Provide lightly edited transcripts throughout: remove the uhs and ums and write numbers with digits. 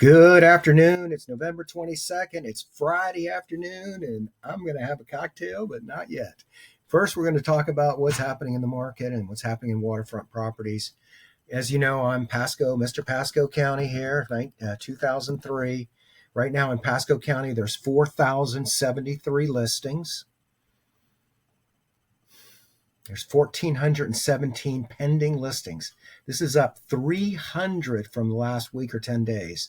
Good afternoon. It's November 22nd. It's Friday afternoon, and I'm going to have a cocktail, but not yet. First, we're going to talk about what's happening in the market and what's happening in waterfront properties. As you know, I'm Pasco, Mr. Pasco County here, 2003. Right now in Pasco County, there's 4,073 listings. There's 1,417 pending listings. This is up 300 from the last week or 10 days.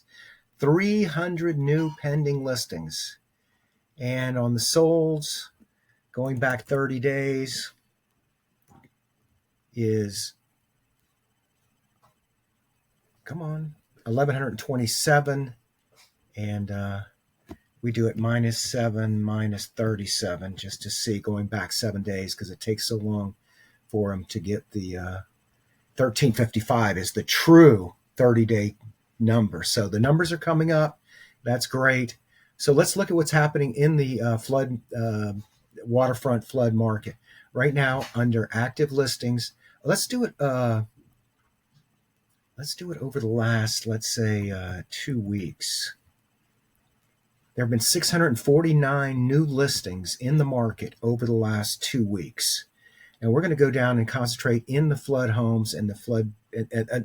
300 new pending listings. And on the solds, going back 30 days, is, 1,127. And we do it -7, -37, just to see, going back 7 days, because it takes so long for them to get the 1355 is the true 30-day number. So the numbers are coming up. That's great. So let's look at what's happening in the waterfront flood market right now under active listings. Let's do it. Let's do it over the last, let's say, 2 weeks. There have been 649 new listings in the market over the last 2 weeks. And we're going to go down and concentrate in the flood homes and the flood,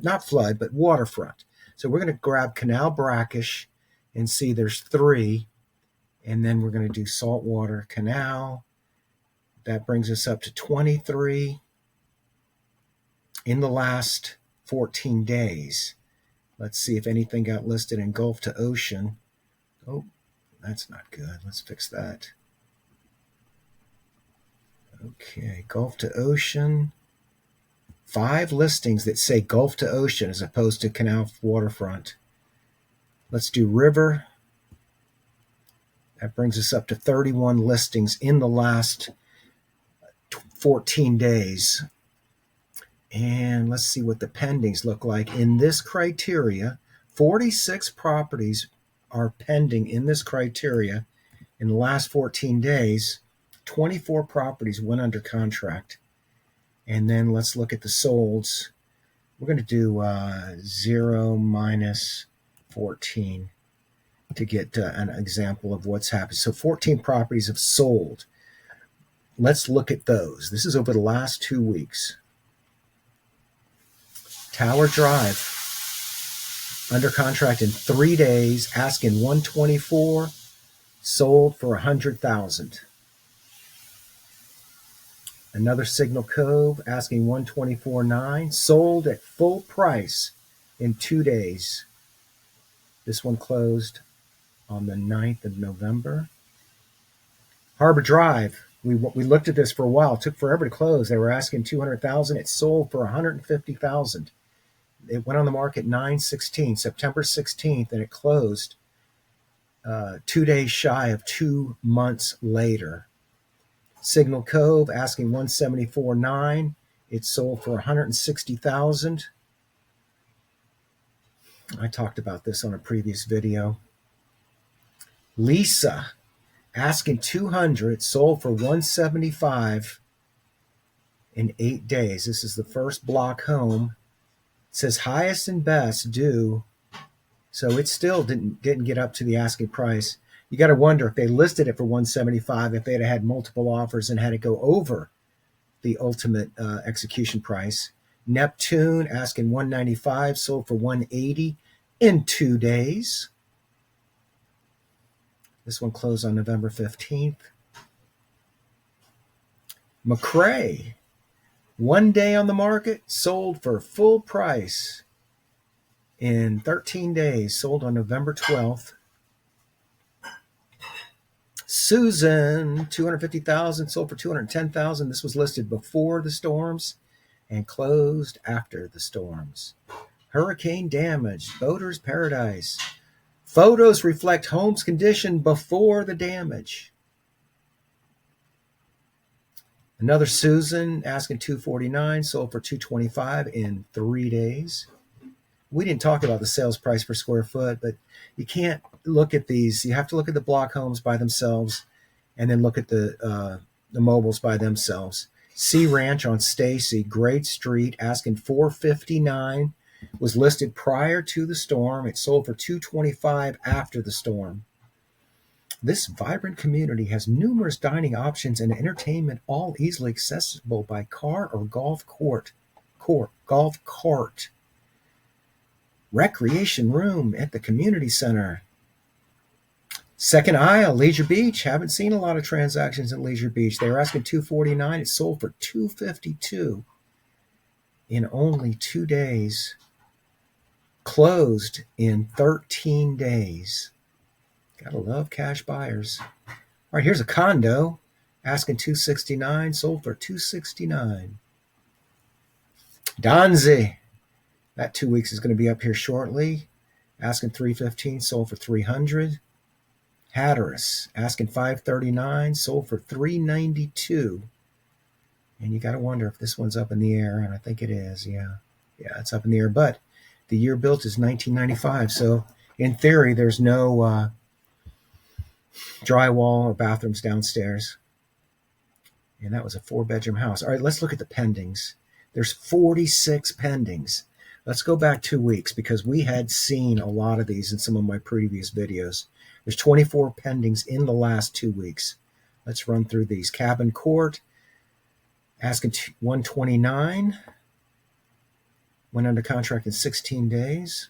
not flood, but waterfront. So we're going to grab Canal Brackish and see there's 3. And then we're going to do Saltwater Canal. That brings us up to 23 in the last 14 days. Let's see if anything got listed in Gulf to Ocean. Oh, that's not good. Let's fix that. Okay, Gulf to Ocean. 5 listings that say Gulf to Ocean as opposed to Canal Waterfront. Let's do River. That brings us up to 31 listings in the last 14 days. And let's see what the pendings look like. In this criteria, 46 properties are pending in this criteria in the last 14 days. 24 properties went under contract. And then let's look at the solds. We're going to do 0 minus 14 to get an example of what's happened. So 14 properties have sold. Let's look at those. This is over the last 2 weeks. Tower Drive, under contract in 3 days, asking 124, sold for 100,000. Another Signal Cove, asking 124.9, sold at full price in 2 days. This one closed on the 9th of November. Harbor Drive, we looked at this for a while. It took forever to close. They were asking 200,000. It sold for 150,000. It went on the market 9/16, September 16th, and it closed 2 days shy of 2 months later. Signal Cove, asking 174.9. It sold for 160,000. I talked about this on a previous video. Lisa, asking 200, sold for 175 in 8 days. This is the first block home. It says highest and best due, so it still didn't get up to the asking price. You got to wonder if they listed it for 175, if they'd have had multiple offers and had to go over the ultimate execution price. Neptune, asking 195, sold for 180 in 2 days. This one closed on November 15th. McRae, 1 day on the market, sold for full price in 13 days, sold on November 12th. Susan, 250,000, sold for 210,000. This was listed before the storms and closed after the storms. Hurricane damage, Boater's Paradise. Photos reflect home's condition before the damage. Another Susan, asking 249, sold for 225 in 3 days. We didn't talk about the sales price per square foot, but you can't look at these. You have to look at the block homes by themselves and then look at the mobiles by themselves. Sea Ranch on Stacy, Great Street, asking $459. Was listed prior to the storm. It sold for $225 after the storm. This vibrant community has numerous dining options and entertainment, all easily accessible by car or golf cart. Recreation room at the community center. Second Isle, Leisure Beach. Haven't seen a lot of transactions in Leisure Beach. They were asking $249. It sold for $252 in only 2 days. Closed in 13 days. Gotta love cash buyers. All right, here's a condo. Asking $269. Sold for $269. Donzi. That 2 weeks is going to be up here shortly. Asking $315. Sold for $300. Hatteras, asking $539, sold for $392. And you got to wonder if this one's up in the air, and I think it is. Yeah, it's up in the air. But the year built is 1995, so in theory, there's no drywall or bathrooms downstairs. And that was a 4-bedroom house. All right, let's look at the pendings. There's 46 pendings. Let's go back 2 weeks because we had seen a lot of these in some of my previous videos. There's 24 pendings in the last 2 weeks. Let's run through these. Cabin Court, asking $129. Went under contract in 16 days.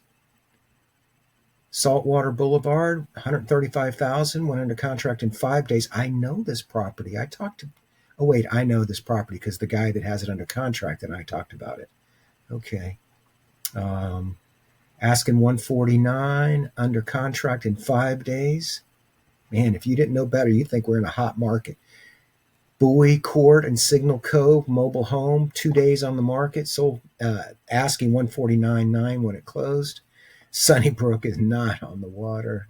Saltwater Boulevard, $135,000. Went under contract in 5 days. I know this property. I know this property because the guy that has it under contract and I talked about it. Okay. Asking $149, under contract in 5 days. Man, if you didn't know better, you'd think we're in a hot market. Bowie Court and Signal Cove, mobile home, 2 days on the market. Sold, asking $149.9 when it closed. Sunnybrook is not on the water.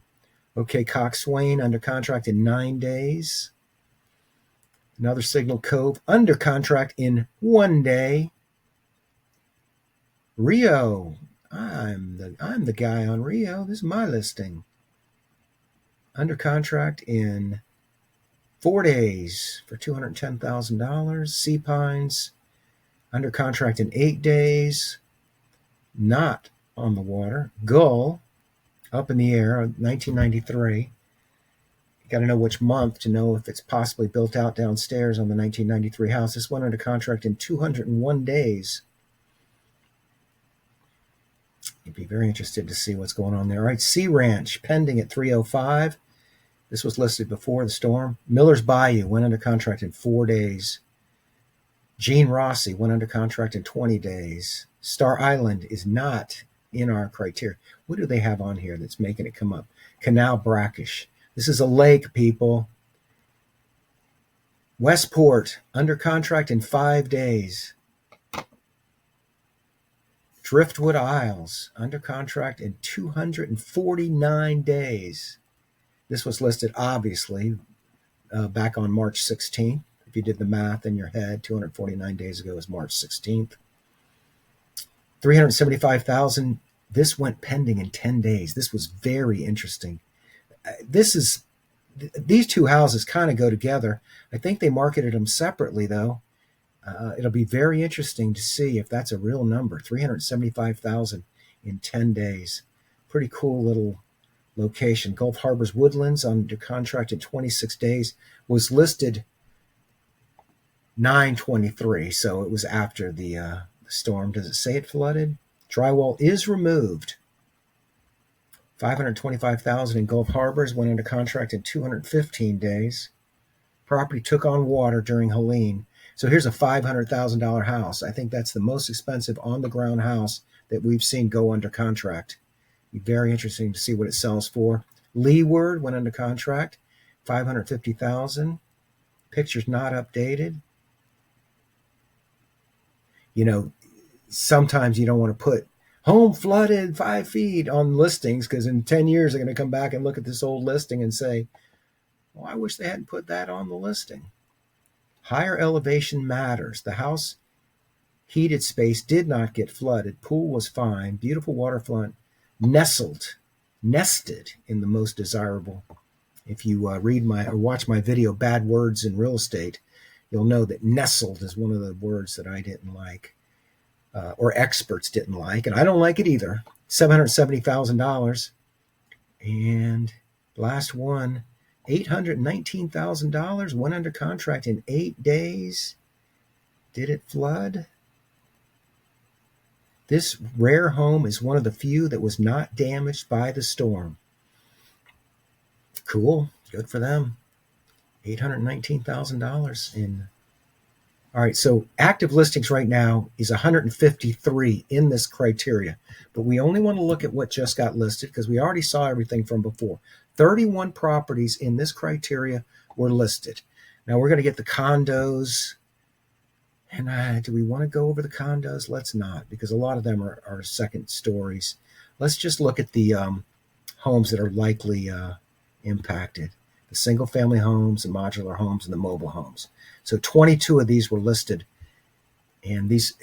Okay, Coxswain, under contract in 9 days. Another Signal Cove, under contract in 1 day. Rio. I'm the guy on Rio. This is my listing. Under contract in 4 days for $210,000. Sea Pines, under contract in 8 days. Not on the water. Gull, up in the air, 1993. You got to know which month to know if it's possibly built out downstairs on the 1993 house. This went under contract in 201 days. You'd be very interested to see what's going on there. All right, Sea Ranch, pending at $305. This was listed before the storm. Miller's Bayou went under contract in 4 days. Gene Rossi went under contract in 20 days. Star Island is not in our criteria. What do they have on here that's making it come up? Canal Brackish. This is a lake, people. Westport, under contract in 5 days. Driftwood Isles, under contract in 249 days. This was listed, obviously, back on March 16th. If you did the math in your head, 249 days ago was March 16th. $375,000. This went pending in 10 days. This was very interesting. These two houses kind of go together. I think they marketed them separately, though. It'll be very interesting to see if that's a real number. $375,000 in 10 days. Pretty cool little location. Gulf Harbor's Woodlands, under contract in 26 days, was listed 9/23, so it was after the storm. Does it say it flooded? Drywall is removed. $525,000 in Gulf Harbors, went under contract in 215 days. Property took on water during Helene. So here's a $500,000 house. I think that's the most expensive on-the-ground house that we've seen go under contract. Be very interesting to see what it sells for. Leeward went under contract, $550,000. Picture's not updated. You know, sometimes you don't want to put home flooded 5 feet on listings because in 10 years they're going to come back and look at this old listing and say, well, I wish they hadn't put that on the listing. Higher elevation matters. The house heated space did not get flooded. Pool was fine. Beautiful waterfront. Nested in the most desirable. If you read or watch my video, Bad Words in Real Estate, you'll know that nestled is one of the words that I didn't like. or experts didn't like, and I don't like it either. $770,000. And last one, $819,000, went under contract in 8 days. Did it flood? This rare home is one of the few that was not damaged by the storm. Cool. Good for them. $819,000 in. All right, so active listings right now is 153 in this criteria, but we only want to look at what just got listed because we already saw everything from before. 31 properties in this criteria were listed. Now we're going to get the condos. And do we want to go over the condos? Let's not, because a lot of them are second stories. Let's just look at the homes that are likely impacted. The single-family homes, the modular homes, and the mobile homes. So 22 of these were listed. And these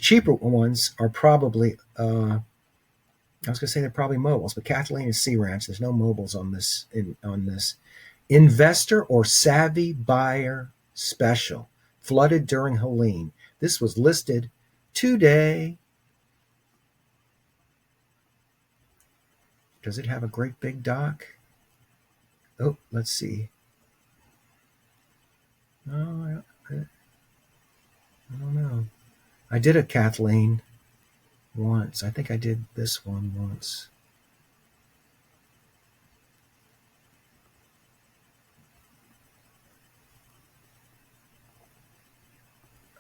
cheaper ones are probably, I was going to say they're probably mobiles, but Kathleen is Sea Ranch. There's no mobiles on this. Investor or savvy buyer special. Flooded during Helene. This was listed today. Does it have a great big dock? Oh, let's see. Oh, I don't know. I did a Kathleen once. I think I did this one once.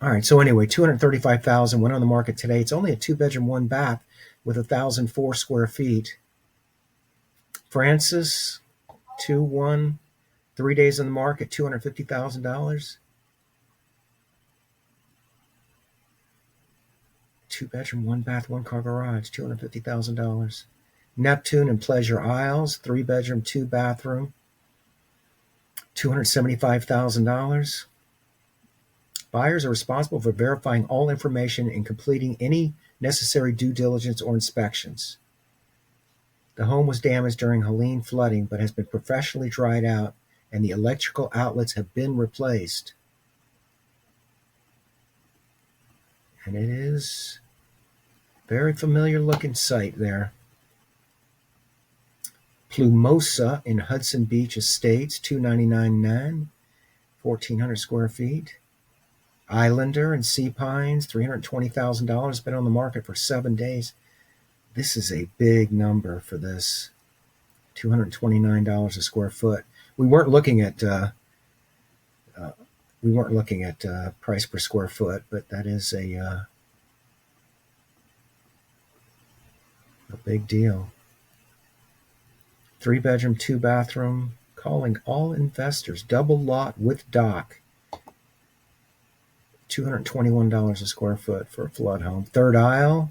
All right, so anyway, $235,000 went on the market today. It's only a 2-bedroom, 1-bath with 1,004 square feet. Francis, 2-1, 3 days on the market, $250,000. 2-bedroom, 1-bath, 1-car garage, $250,000. Neptune and Pleasure Isles, 3-bedroom, 2-bathroom, $275,000. Buyers are responsible for verifying all information and completing any necessary due diligence or inspections. The home was damaged during Helene flooding, but has been professionally dried out, and the electrical outlets have been replaced. And it is a very familiar looking site there. Plumosa in Hudson Beach Estates, $299,900, 1,400 square feet. Islander and Sea Pines, $320,000, been on the market for 7 days. This is a big number for this, $229 a square foot. We weren't looking at price per square foot, but that is a big deal. 3-bedroom, 2-bathroom, calling all investors, double lot with dock. $221 a square foot for a flood home. Third Isle,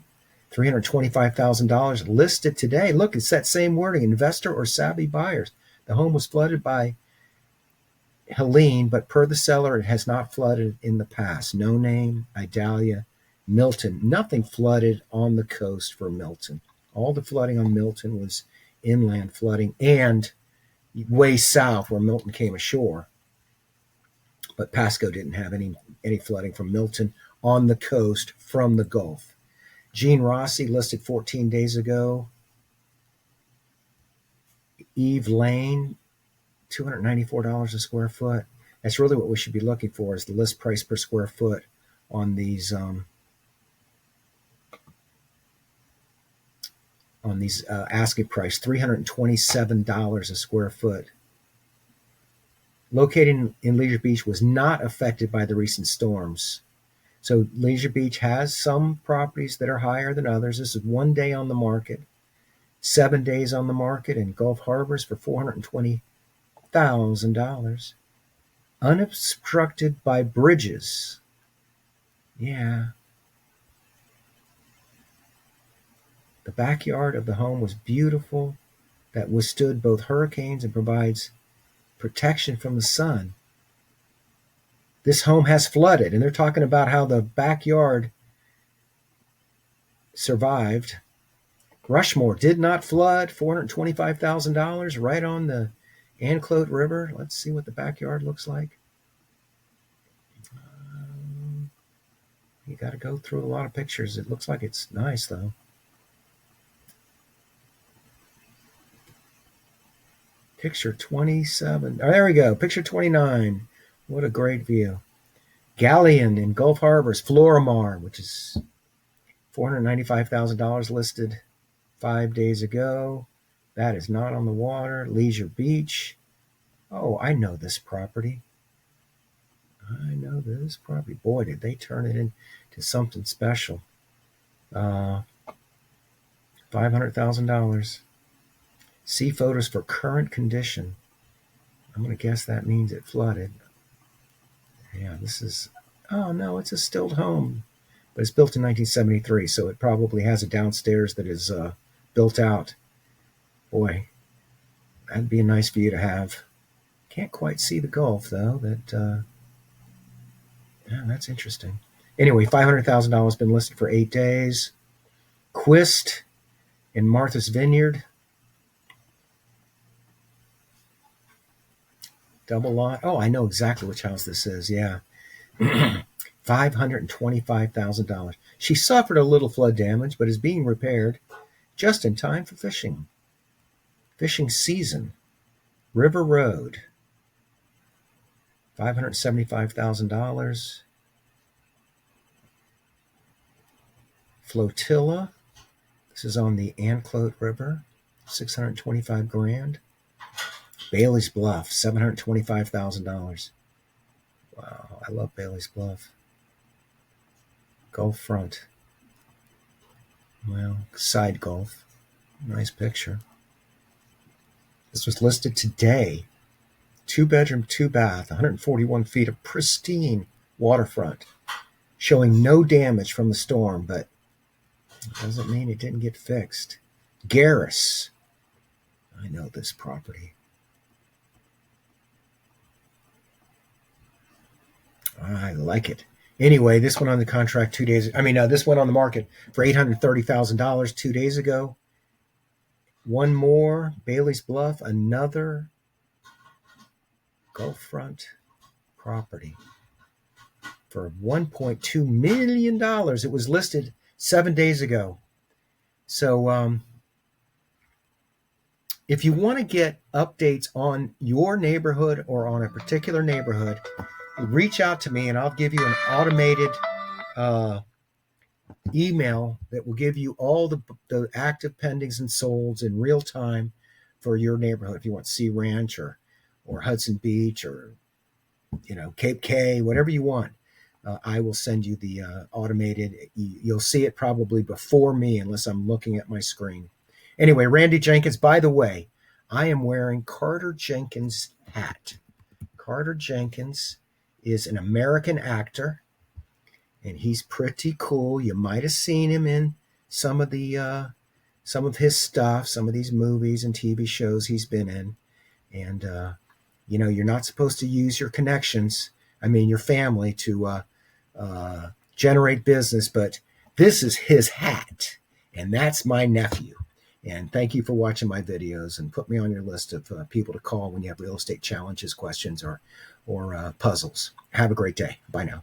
$325,000 listed today. Look, it's that same wording, investor or savvy buyers. The home was flooded by Helene, but per the seller, it has not flooded in the past. No name, Idalia, Milton. Nothing flooded on the coast for Milton. All the flooding on Milton was inland flooding and way south where Milton came ashore. But Pasco didn't have any flooding from Milton on the coast from the Gulf. Gene Rossi listed 14 days ago. Eve Lane, $294 a square foot. That's really what we should be looking for, is the list price per square foot on these asking price, $327 a square foot. Located in Leisure Beach, was not affected by the recent storms. So Leisure Beach has some properties that are higher than others. This is 1 day on the market, 7 days on the market in Gulf Harbors for $420,000. Unobstructed by bridges. Yeah. The backyard of the home was beautiful, that withstood both hurricanes and provides protection from the sun. This home has flooded, and they're talking about how the backyard survived. Rushmore did not flood, $425,000 right on the Anclote River. Let's see what the backyard looks like. You got to go through a lot of pictures. It looks like it's nice, though. Picture 27. Oh, there we go. Picture 29. What a great view. Galleon in Gulf Harbors, Florimar, which is $495,000 listed 5 days ago. That is not on the water. Leisure Beach. Oh, I know this property. I know this property. Boy, did they turn it into something special. $500,000. See photos for current condition. I'm going to guess that means it flooded. Yeah, this is, oh no, it's a stilt home. But it's built in 1973, so it probably has a downstairs that is built out. Boy, that'd be a nice view to have. Can't quite see the Gulf, though. Yeah, that's interesting. Anyway, $500,000 been listed for 8 days. Quist in Martha's Vineyard. Double lot. Oh, I know exactly which house this is. Yeah. $525,000. She suffered a little flood damage, but is being repaired just in time for fishing. Fishing season. River Road. $575,000. Flotilla. This is on the Anclote River. $625,000. Bailey's Bluff. $725,000. Wow, I love Bailey's Bluff. Gulf front. Well, side Gulf. Nice picture. This was listed today. 2-bedroom, 2-bath, 141 feet of pristine waterfront, showing no damage from the storm, but it doesn't mean it didn't get fixed. Garris. I know this property. I like it. Anyway, this went on the contract 2 days. This went on the market for $830,000 2 days ago. One more, Bailey's Bluff, another Gulf front property for $1.2 million. It was listed 7 days ago. So if you want to get updates on your neighborhood or on a particular neighborhood, reach out to me and I'll give you an automated email that will give you all the active pendings and solds in real time for your neighborhood. If you want Sea Ranch or Hudson Beach or Cape K, whatever you want, I will send you the automated. You'll see it probably before me unless I'm looking at my screen. Anyway, Randy Jenkins. By the way, I am wearing Carter Jenkins' hat. Carter Jenkins is an American actor, and he's pretty cool. You might have seen him in some of his stuff, some of these movies and TV shows he's been in. And you're not supposed to use your connections, your family, to generate business, but this is his hat, and that's my nephew. And thank you for watching my videos, and put me on your list of people to call when you have real estate challenges, questions, or puzzles. Have a great day. Bye now.